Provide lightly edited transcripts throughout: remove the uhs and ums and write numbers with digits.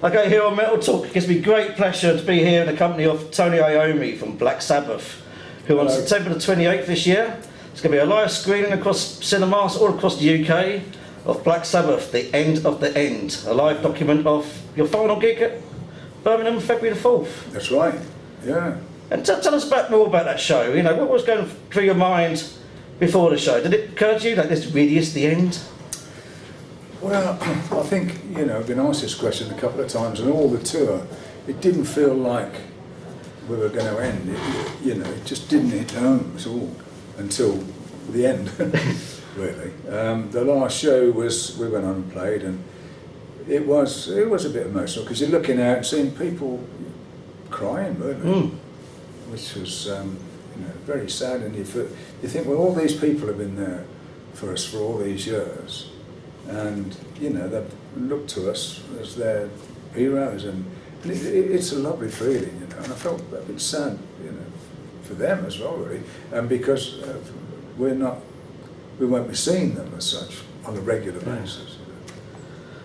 Okay, here on Metal Talk, it gives me great pleasure to be here in the company of Tony Iommi from Black Sabbath, who on September the 28th this year, it's going to be a live screening across cinemas all across the UK of Black Sabbath, The End of the End, a live document of your final gig at Birmingham, February the 4th. That's right, yeah. And tell us more about that show. You know, what was going through your mind before the show? Did it occur to you that this really is the end? Well, I think, I've been asked this question a couple of times, and all the tour, it didn't feel like we were going to end. It just didn't hit home at all until the end, really. The last show we went on and played, and it was a bit emotional because you're looking out and seeing people crying, really, which was very sad. And you think, well, all these people have been there for us for all these years. And they've looked to us as their heroes, and it's a lovely feeling, and I felt a bit sad, for them as well, really, and because we won't be seeing them as such on a regular basis.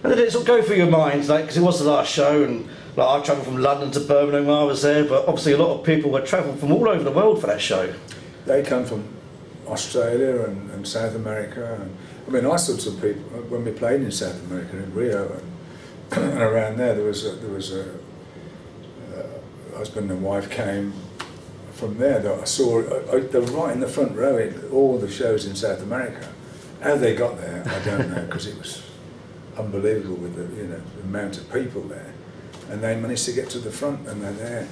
And did it sort of go through your mind, because it was the last show, and I travelled from London to Birmingham while I was there, but obviously a lot of people had travelled from all over the world for that show. They come from Australia and South America. I saw some people when we played in South America, in Rio, and around there. There was a husband and wife came from there that I saw. They were right in the front row at all the shows in South America. How they got there, I don't know, because it was unbelievable with the amount of people there. And they managed to get to the front, and they're there.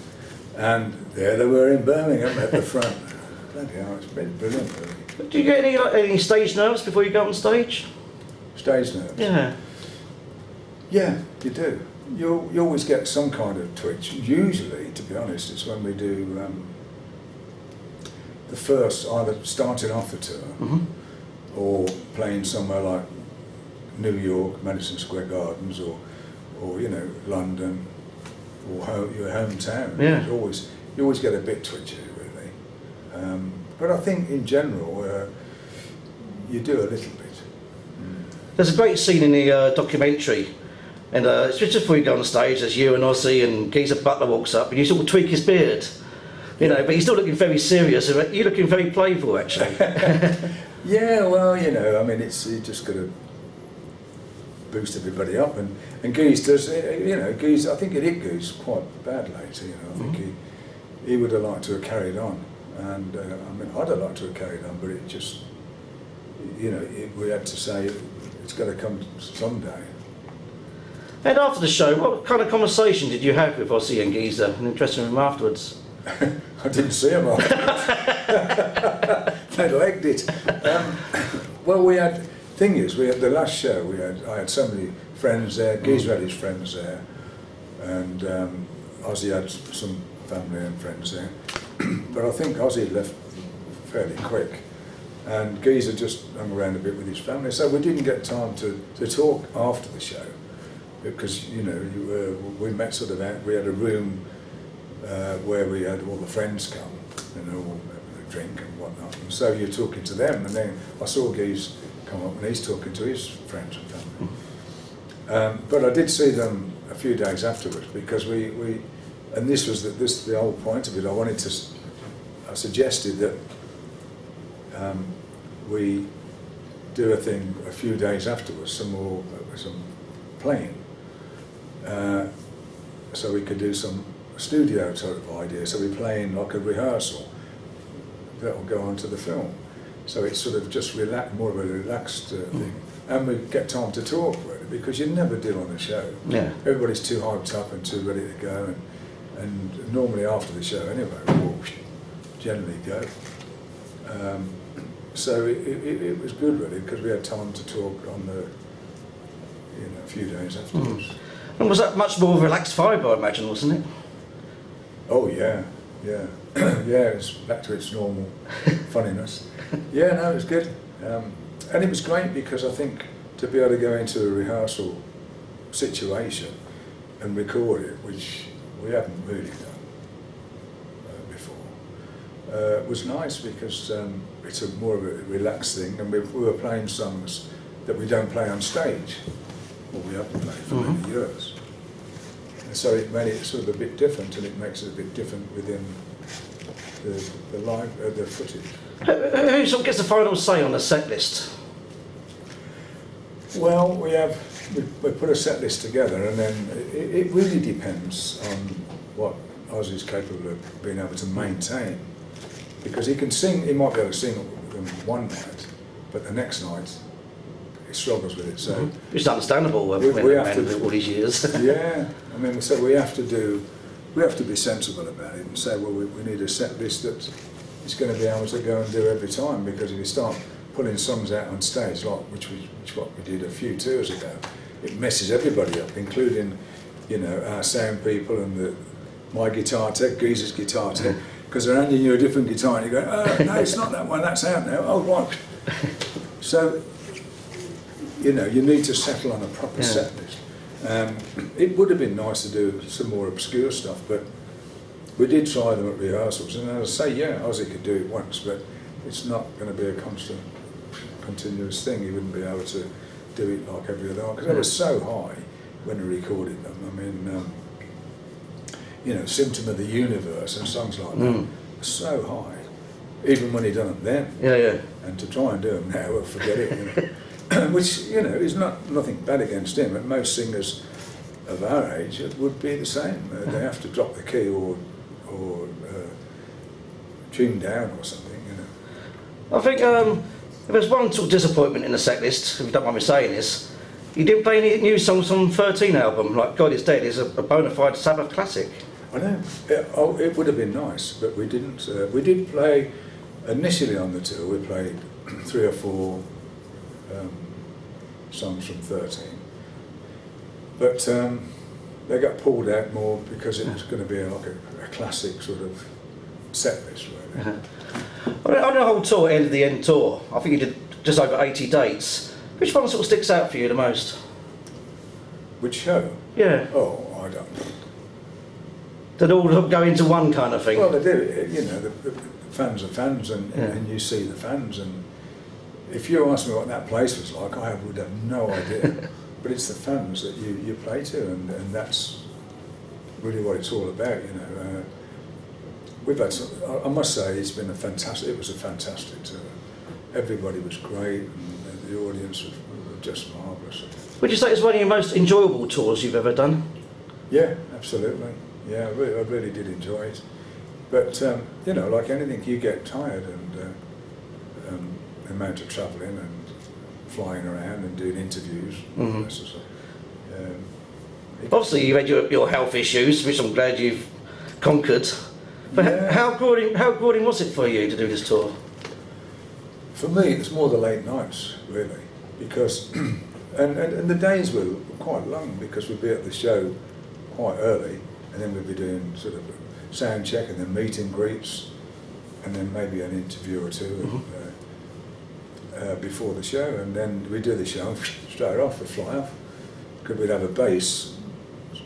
And there they were in Birmingham at the front. Bloody hell, it's been brilliant, really. Do you get any stage nerves before you go on stage? Stage nerves? Yeah. Yeah, you do. You always get some kind of twitch. Usually, to be honest, it's when we do the first, either starting off the tour or playing somewhere like New York, Madison Square Gardens, or London, or your hometown. Yeah. You always get a bit twitchy, really. But I think in general, you do a little bit. There's a great scene in the documentary, and it's just before you go on stage, there's you and Ozzy, and Geezer Butler walks up, and you sort of tweak his beard, but he's still looking very serious. You're looking very playful, actually. Yeah, well, it's you just got to boost everybody up, and Geese does, Geese, I think it hit Geese quite bad later, I think he would have liked to have carried on. And I'd have liked to have carried on, but it just, we had to say it's got to come someday. And after the show, what kind of conversation did you have with Ozzy and Geezer, and interested in him afterwards? I didn't see him afterwards. They legged it. Well, we had the last show. I had so many friends there. Geezer had his friends there, and Ozzy had some family and friends there. But I think Ozzy left fairly quick, and Geezer just hung around a bit with his family, so we didn't get time to talk after the show, because we met sort of out. We had a room where we had all the friends come, all having a drink and whatnot, and so you're talking to them, and then I saw Geezer come up and he's talking to his friends and family. But I did see them a few days afterwards, because we and this was the whole point of it. I suggested that we do a thing a few days afterwards, some playing, so we could do some studio sort of idea. So we're playing like a rehearsal that will go on to the film. So it's sort of just more of a relaxed thing, and we get time to talk, really, because you never do on a show. Yeah. Everybody's too hyped up and too ready to go, and normally after the show anyway, we'll generally go. So it was good, really, because we had time to talk on a few days afterwards. And was that much more relaxed vibe, I imagine, wasn't it? Oh yeah. Yeah, it's back to its normal funniness. Yeah, no, it was good. And it was great because I think to be able to go into a rehearsal situation and record it, which we hadn't really done before, was nice because it's more of a relaxed thing, and we were playing songs that we don't play on stage, or we haven't played for many years. And so it made it sort of a bit different, and it makes it a bit different within the footage. Who sort of gets the final say on the set list? Well, we put a set list together, and then it really depends on what Oz is capable of being able to maintain. Because he can sing, he might be able to sing them one night, but the next night he struggles with it. So it's understandable we have to all these years. Yeah, I mean, so we have to be sensible about it and say, well, we need a set list that he's going to be able to go and do every time, because if you start pulling songs out on stage, like which what we did a few tours ago, it messes everybody up, including, you know, our sound people and my guitar tech, Geezer's guitar tech, because they're handing you a different guitar and you go, oh, no, it's not that one, that's out now, oh, right. So, you know, you need to settle on a proper set list. It would have been nice to do some more obscure stuff, but we did try them at rehearsals, and as I say, yeah, Ozzy could do it once, but it's not going to be a constant, continuous thing. He wouldn't be able to do it like every other one, because they were so high when we recorded them. I mean, you know, Symptom of the Universe and songs like that, so high, even when he done them then. Yeah. And to try and do them now, well, forget it. You know. Which, you know, is nothing bad against him. And most singers of our age, it would be the same. They have to drop the key or tune down or something, you know. I think if there's one sort of disappointment in the set list, if you don't mind me saying this, you didn't play any new songs from the 13 album, like God Is Dead is a bona fide Sabbath classic. I know. It would have been nice, but we didn't. We did play, initially on the tour, we played 3 or 4 songs from 13. But they got pulled out more because it was going to be like a classic sort of set list, really. On the whole tour, end of the end tour, I think you did just over 80 dates. Which one sort of sticks out for you the most? Which show? Yeah. Oh, I don't. Did all go into one kind of thing? Well, they do. You know, the fans are fans, and you see the fans. And if you ask me what that place was like, I would have no idea. But it's the fans that you play to, and that's really what it's all about. You know, we've had. I must say, it was a fantastic tour. Everybody was great, and the audience was just marvellous. Would you say it's one of your most enjoyable tours you've ever done? Yeah, absolutely. Yeah, I really did enjoy it. But, you know, like anything, you get tired, and the amount of travelling and flying around and doing interviews. Obviously, you've had your health issues, which I'm glad you've conquered. But yeah. How grueling was it for you to do this tour? For me, it's more the late nights, really, because, and the days were quite long, because we'd be at the show quite early, and then we'd be doing sort of sound check and then meet and greets, and then maybe an interview or two before the show, and then we'd do the show straight off, we'd fly off, because we'd have a base,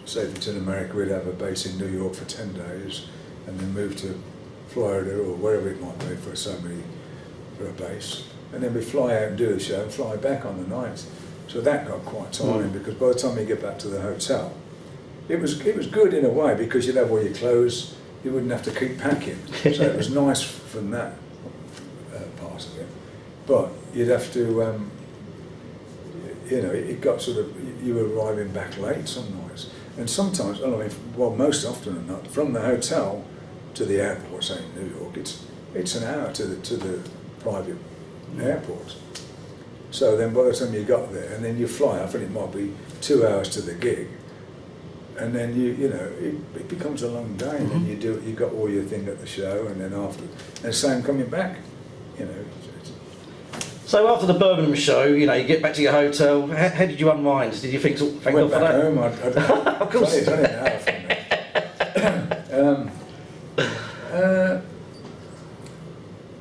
say if it's in America, we'd have a base in New York for 10 days, and then move to Florida or wherever it might be for a base, and then we fly out and do the show and fly back on the night. So that got quite tiring, because by the time you get back to the hotel, it was good in a way, because you'd have all your clothes, you wouldn't have to keep packing. So it was nice from that part of it. But you'd have to, you know, it got sort of, you were arriving back late some nights, and sometimes, I mean, well, most often than not, from the hotel to the airport, say in New York, it's an hour to the private airport. So then by the time you got there, and then you fly off, and it might be 2 hours to the gig, and then you know, it becomes a long day, and then you got all your thing at the show, and then after, and same coming back, you know. So after the Birmingham show, you know, you get back to your hotel, how did you unwind? Did you think, thank God for that? Went back home, Of course. It's only an hour from me.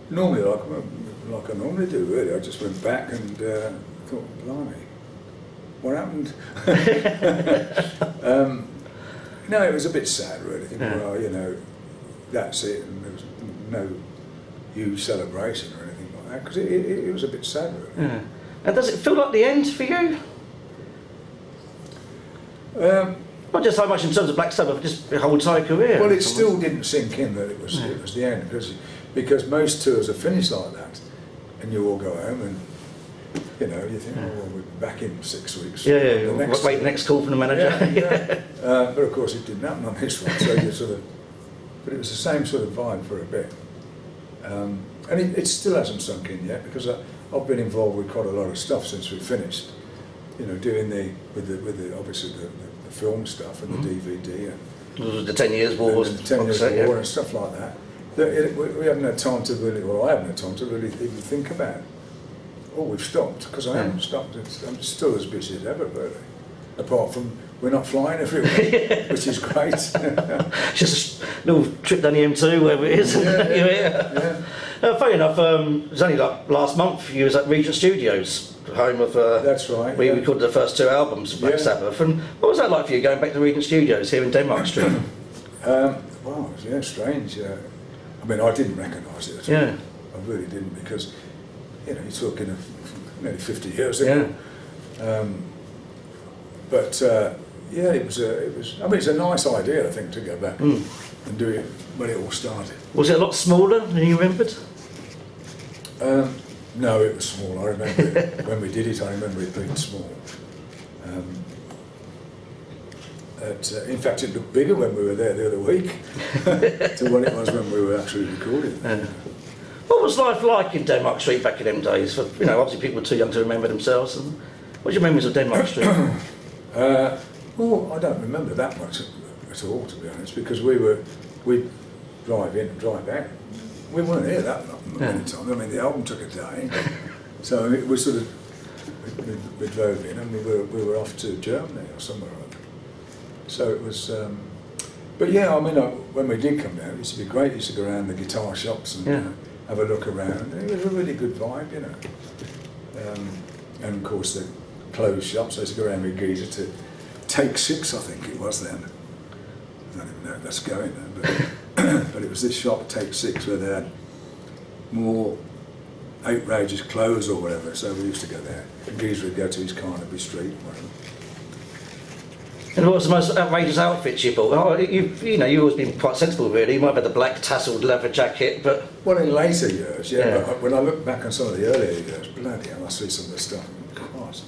Normally, like I normally do, really, I just went back and thought, blimey, what happened? No, it was a bit sad, really. Well, you know, that's it, and there was no huge celebration or anything like that, because it was a bit sad, really. Yeah. And does it feel like the end for you? Not just so much in terms of Black Sabbath, but just the whole entire career. Well, it still didn't sink in that it was the end, because most tours are finished like that, and you all go home and you know you think, oh, well, we'll be back in 6 weeks. Next call from the manager. But of course, it didn't happen on this one. So you sort of, but it was the same sort of vibe for a bit, and it still hasn't sunk in yet because I've been involved with quite a lot of stuff since we finished. You know, doing with obviously the film stuff and the DVD and the 10 years war, and the 10 years war and stuff like that. We haven't had time to really, well, I haven't had time to really even think about. Oh, we've stopped because I haven't stopped. I'm still as busy as ever, really. Apart from we're not flying everywhere, which is great. Just a little trip down the M2, wherever it is. Funny enough, it was only like last month you was at Regent Studios, home of. That's right. We recorded the first 2 albums of Black Sabbath. And what was that like for you going back to Regent Studios here in Denmark Street? Well, yeah, strange. I mean, I didn't recognise it at all. I really didn't because, you know, you're talking of nearly 50 years ago. It was. I mean, it's a nice idea, I think, to go back and do it when it all started. Was it a lot smaller than you remembered? No, it was small. I remember it, when we did it. I remember it being small. In fact, it looked bigger when we were there the other week to what it was when we were actually recording. What was life like in Denmark Street back in them days? For, you know, obviously people were too young to remember themselves. And what's your memories of Denmark Street? Well, I don't remember that much at all, to be honest, because we'd drive in and drive back. We weren't here that many times. I mean, the album took a day, so it was sort of we drove in and we were off to Germany or somewhere or other. So it was. But yeah, I mean, when we did come down, it used to be great. We used to go around the guitar shops and have a look around. It was a really good vibe, you know. And of course, the clothes shops. I used to go around with Geezer to Take 6, I think it was then. I don't even know if that's going then, but it was this shop, Take 6, where they had more outrageous clothes or whatever. So we used to go there. And Geezer would go to his Carnaby Street. And what was the most outrageous outfits you bought? Oh, you've always been quite sensible, really. You might have had the black tasselled leather jacket, but... Well, in later years, but when I look back on some of the earlier years, bloody hell, I see some of the stuff. Christ.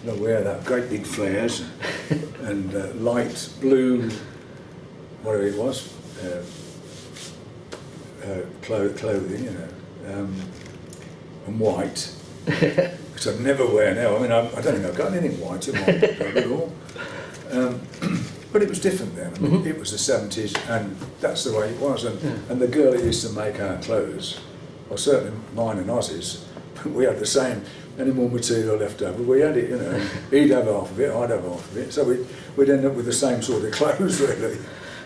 I wear that great big flares and light blue, whatever it was, clothing, you know, and white, which I'd never wear now. I mean, I don't think I've got anything white in my wardrobe at all. But it was different then. I mean, it was the 70s, and that's the way it was. And the girl that used to make our clothes, or certainly mine and Ozzy's, we had the same. Any more material left over, we had it, you know. He'd have half of it, I'd have half of it. So we'd end up with the same sort of clothes, really.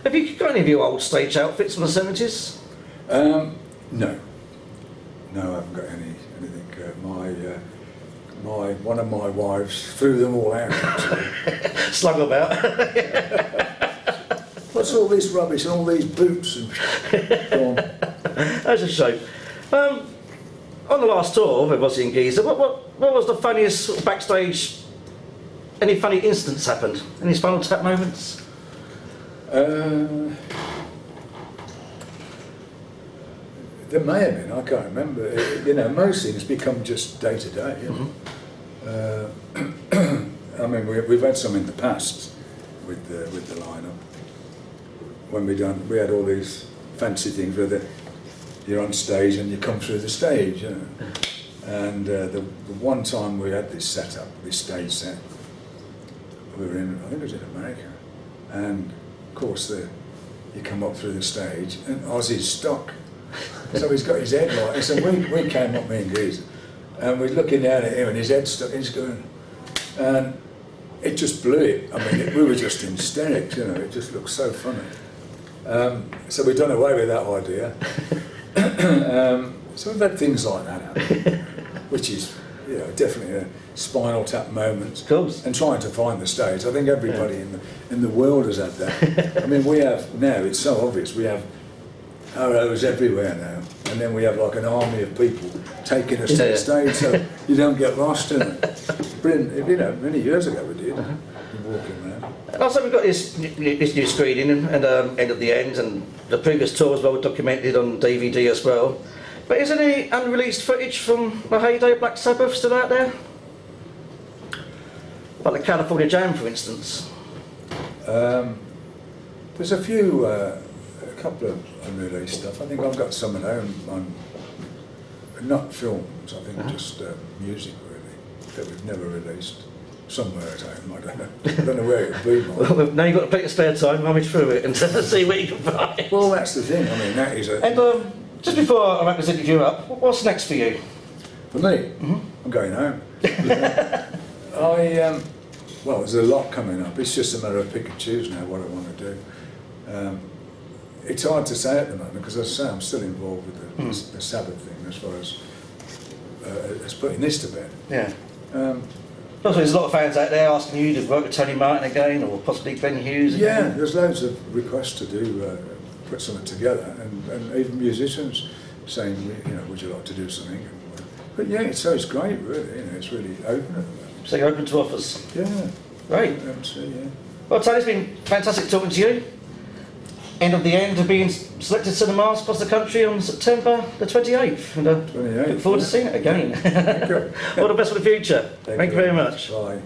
Have you got any of your old stage outfits from the 70s? No, I haven't got anything. One of my wives threw them all out. Slung about. What's all this rubbish and all these boots? And go on. That's a shame. On the last tour with Ozzy and Geezer, what was the funniest sort of backstage? Any funny incidents happened? Any Spinal Tap moments? There may have been. I can't remember. You know, most things become just day to day. You know? I mean, we've had some in the past with the lineup. When we had all these fancy things where you're on stage and you come through the stage, you know. And the one time we had this setup, this stage set, we were in, I think it was in America, and of course you come up through the stage and Ozzy's stuck. So he's got his head like this, and we came up, me and Geezer, and we're looking down at him and his head's stuck, he's going, and it just blew it. I mean, we were just in hysterics, you know, it just looked so funny. So we've done away with that idea. So we've had things like that happen, which is, you know, definitely a Spinal Tap moment. Of course. And trying to find the stage. I think everybody in the world has had that. I mean, we have now, it's so obvious, we have arrows everywhere now, and then we have like an army of people taking us to the stage so you don't get lost in it. Brilliant. You know, many years ago we did, walking around. And also we've got this new screening and End of the End, and the previous tour was well documented on DVD as well. But is any unreleased footage from the heyday of Black Sabbath still out there? Like the California Jam, for instance. There's a few, a couple of unreleased stuff. I think I've got some at home on, not films, I think just music really, that we've never released. Somewhere at home, I don't know where it would be. Well, now you've got plenty of spare time, run me through it and see what you can find. Well, that's the thing, I mean, that is a... And just before I wrap this interview up, what's next for you? For me? I'm going home. Well, there's a lot coming up. It's just a matter of pick and choose now what I want to do. It's hard to say at the moment because, as I say, I'm still involved with the Sabbath thing as far as putting this to bed. Yeah. Also, there's a lot of fans out there asking you to work with Tony Martin again, or possibly Glenn Hughes again. Yeah, there's loads of requests to do, put something together, and even musicians saying, you know, would you like to do something? But yeah, so it's great, really. You know, it's really open at the moment. So you're open to offers? Yeah. Great. Yeah. Well, Tony, it's been fantastic talking to you. End of the End of being selected cinemas across the country on September the 28th. And, 28th. Look forward to seeing it again. Thank you. All the best for the future. Thank you very much. Bye.